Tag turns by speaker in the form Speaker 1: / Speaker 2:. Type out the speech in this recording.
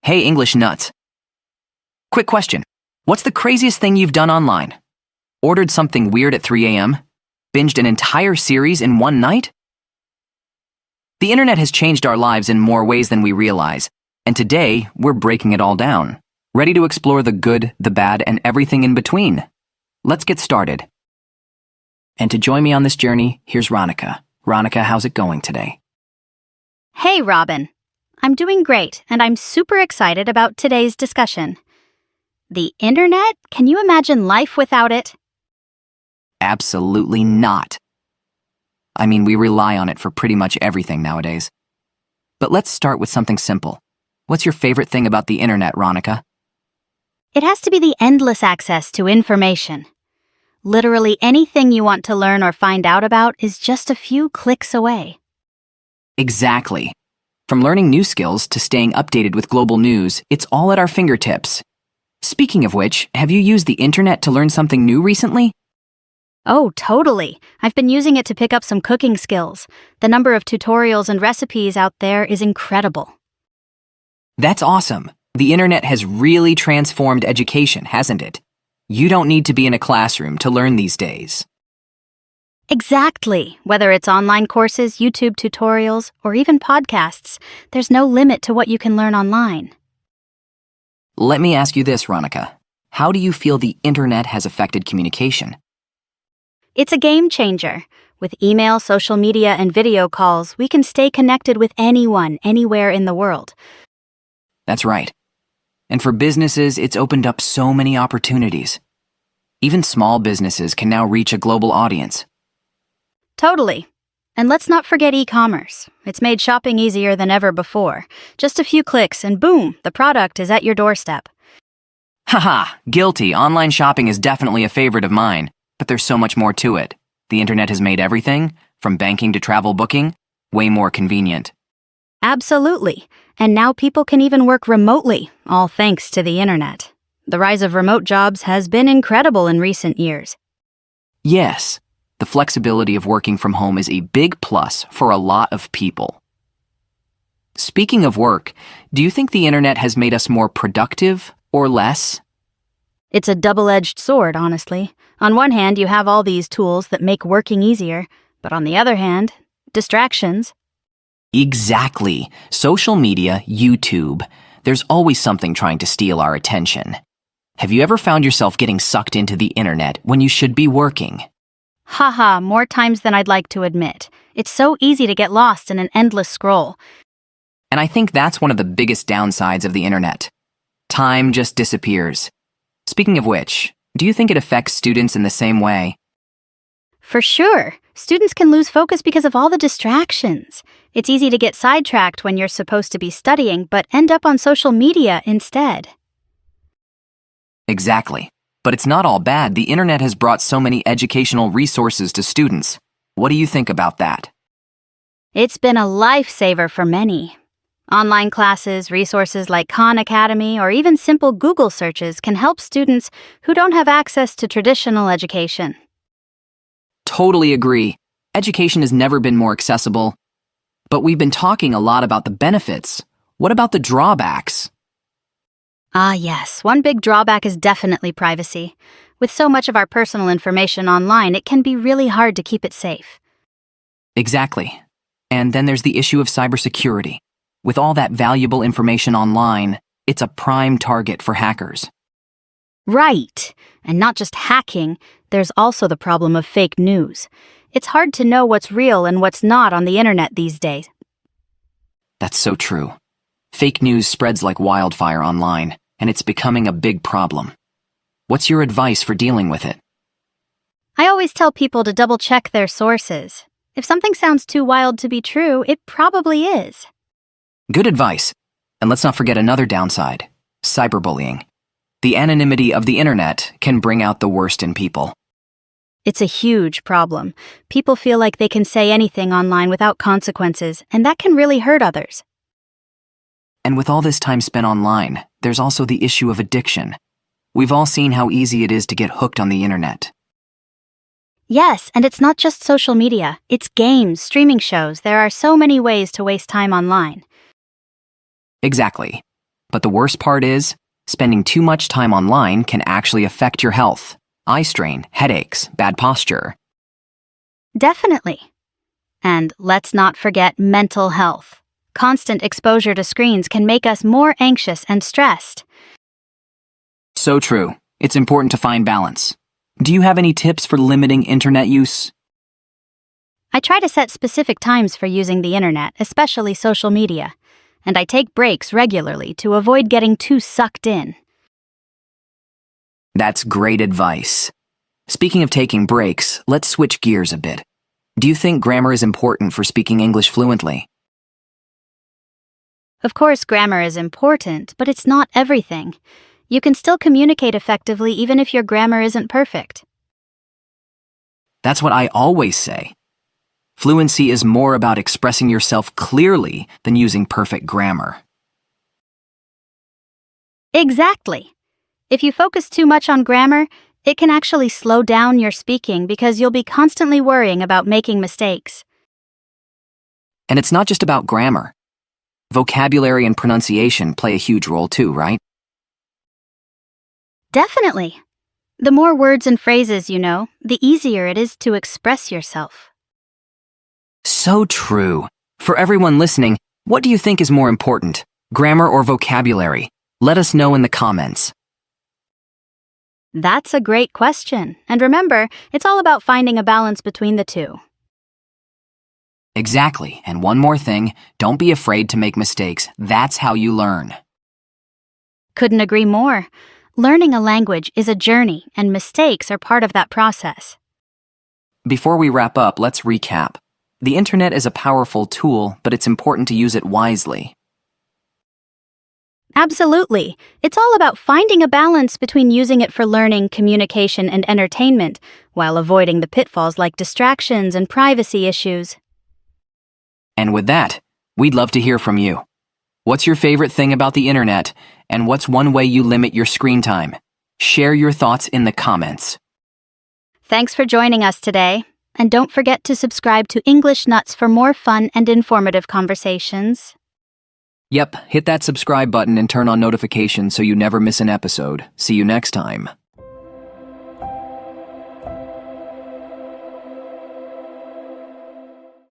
Speaker 1: Hey, English nuts. Quick question. What's the craziest thing you've done online? Ordered something weird at 3 a.m.? Binged an entire series in one night? The internet has changed our lives in more ways than we realize, and today we're breaking it all down, ready to explore the good, the bad, and everything in between. Let's get started. And to join me on this journey, here's Ronica. Ronica, how's it going today?
Speaker 2: Hey, Robin. I'm doing great, and I'm super excited about today's discussion. The internet? Can you imagine life without it?
Speaker 1: Absolutely not. I mean, we rely on it for pretty much everything nowadays. But let's start with something simple. What's your favorite thing about the internet, Ronica?
Speaker 2: It has to be the endless access to information. Literally anything you want to learn or find out about is just a few clicks away.
Speaker 1: Exactly. From learning new skills to staying updated with global news, it's all at our fingertips. Speaking of which, have you used the internet to learn something new recently?
Speaker 2: Oh, totally. I've been using it to pick up some cooking skills. The number of tutorials and recipes out there is incredible.
Speaker 1: That's awesome. The internet has really transformed education, hasn't it? You don't need to be in a classroom to learn these days.
Speaker 2: Exactly. Whether it's online courses, YouTube tutorials, or even podcasts, there's no limit to what you can learn online.
Speaker 1: Let me ask you this, Ronica. How do you feel the internet has affected communication?
Speaker 2: It's a game changer. With email, social media, and video calls, we can stay connected with anyone, anywhere in the world.
Speaker 1: That's right. And for businesses, it's opened up so many opportunities. Even small businesses can now reach a global audience.
Speaker 2: Totally. And let's not forget e-commerce. It's made shopping easier than ever before. Just a few clicks and boom, the product is at your doorstep.
Speaker 1: Haha, guilty. Online shopping is definitely a favorite of mine, but there's so much more to it. The internet has made everything, from banking to travel booking, way more convenient.
Speaker 2: Absolutely. And now people can even work remotely, all thanks to the internet. The rise of remote jobs has been incredible in recent years.
Speaker 1: Yes, the flexibility of working from home is a big plus for a lot of people. Speaking of work, do you think the internet has made us more productive or less?
Speaker 2: It's a double-edged sword, honestly. On one hand, you have all these tools that make working easier, but on the other hand, distractions.
Speaker 1: Exactly. Social media, YouTube. There's always something trying to steal our attention. Have you ever found yourself getting sucked into the internet when you should be working?
Speaker 2: Haha, more times than I'd like to admit. It's so easy to get lost in an endless scroll.
Speaker 1: And I think that's one of the biggest downsides of the internet. Time just disappears. Speaking of which, do you think it affects students in the same way?
Speaker 2: For sure. Students can lose focus because of all the distractions. It's easy to get sidetracked when you're supposed to be studying, but end up on social media instead.
Speaker 1: Exactly. But it's not all bad. The internet has brought so many educational resources to students. What do you think about that?
Speaker 2: It's been a lifesaver for many. Online classes, resources like Khan Academy, or even simple Google searches can help students who don't have access to traditional education.
Speaker 1: Totally agree. Education has never been more accessible. But we've been talking a lot about the benefits. What about the drawbacks?
Speaker 2: Ah, yes. One big drawback is definitely privacy. With so much of our personal information online, it can be really hard to keep it safe.
Speaker 1: Exactly. And then there's the issue of cybersecurity. With all that valuable information online, it's a prime target for hackers.
Speaker 2: Right. And not just hacking, there's also the problem of fake news. It's hard to know what's real and what's not on the internet these days.
Speaker 1: That's so true. Fake news spreads like wildfire online, and it's becoming a big problem. What's your advice for dealing with it?
Speaker 2: I always tell people to double-check their sources. If something sounds too wild to be true, it probably is.
Speaker 1: Good advice. And let's not forget another downside, cyberbullying. The anonymity of the internet can bring out the worst in people.
Speaker 2: It's a huge problem. People feel like they can say anything online without consequences, and that can really hurt others.
Speaker 1: And with all this time spent online, there's also the issue of addiction. We've all seen how easy it is to get hooked on the internet.
Speaker 2: Yes, and it's not just social media. It's games, streaming shows. There are so many ways to waste time online.
Speaker 1: Exactly. But the worst part is, spending too much time online can actually affect your health. Eye strain, headaches, bad posture.
Speaker 2: Definitely. And let's not forget mental health. Constant exposure to screens can make us more anxious and stressed.
Speaker 1: So true. It's important to find balance. Do you have any tips for limiting internet use?
Speaker 2: I try to set specific times for using the internet, especially social media, and I take breaks regularly to avoid getting too sucked in.
Speaker 1: That's great advice. Speaking of taking breaks, let's switch gears a bit. Do you think grammar is important for speaking English fluently?
Speaker 2: Of course, grammar is important, but it's not everything. You can still communicate effectively even if your grammar isn't perfect.
Speaker 1: That's what I always say. Fluency is more about expressing yourself clearly than using perfect grammar.
Speaker 2: Exactly. If you focus too much on grammar, it can actually slow down your speaking because you'll be constantly worrying about making mistakes.
Speaker 1: And it's not just about grammar. Vocabulary and pronunciation play a huge role too, right?
Speaker 2: Definitely. The more words and phrases you know, the easier it is to express yourself.
Speaker 1: So true. For everyone listening, what do you think is more important, grammar or vocabulary? Let us know in the comments.
Speaker 2: That's a great question. And remember, it's all about finding a balance between the two.
Speaker 1: Exactly. And one more thing, don't be afraid to make mistakes. That's how you learn.
Speaker 2: Couldn't agree more. Learning a language is a journey, and mistakes are part of that process.
Speaker 1: Before we wrap up, let's recap. The internet is a powerful tool, but it's important to use it wisely.
Speaker 2: Absolutely. It's all about finding a balance between using it for learning, communication, and entertainment, while avoiding the pitfalls like distractions and privacy issues.
Speaker 1: And with that, we'd love to hear from you. What's your favorite thing about the internet, and what's one way you limit your screen time? Share your thoughts in the comments.
Speaker 2: Thanks for joining us today, and don't forget to subscribe to English Nuts for more fun and informative conversations.
Speaker 1: Yep, hit that subscribe button and turn on notifications so you never miss an episode. See you next time.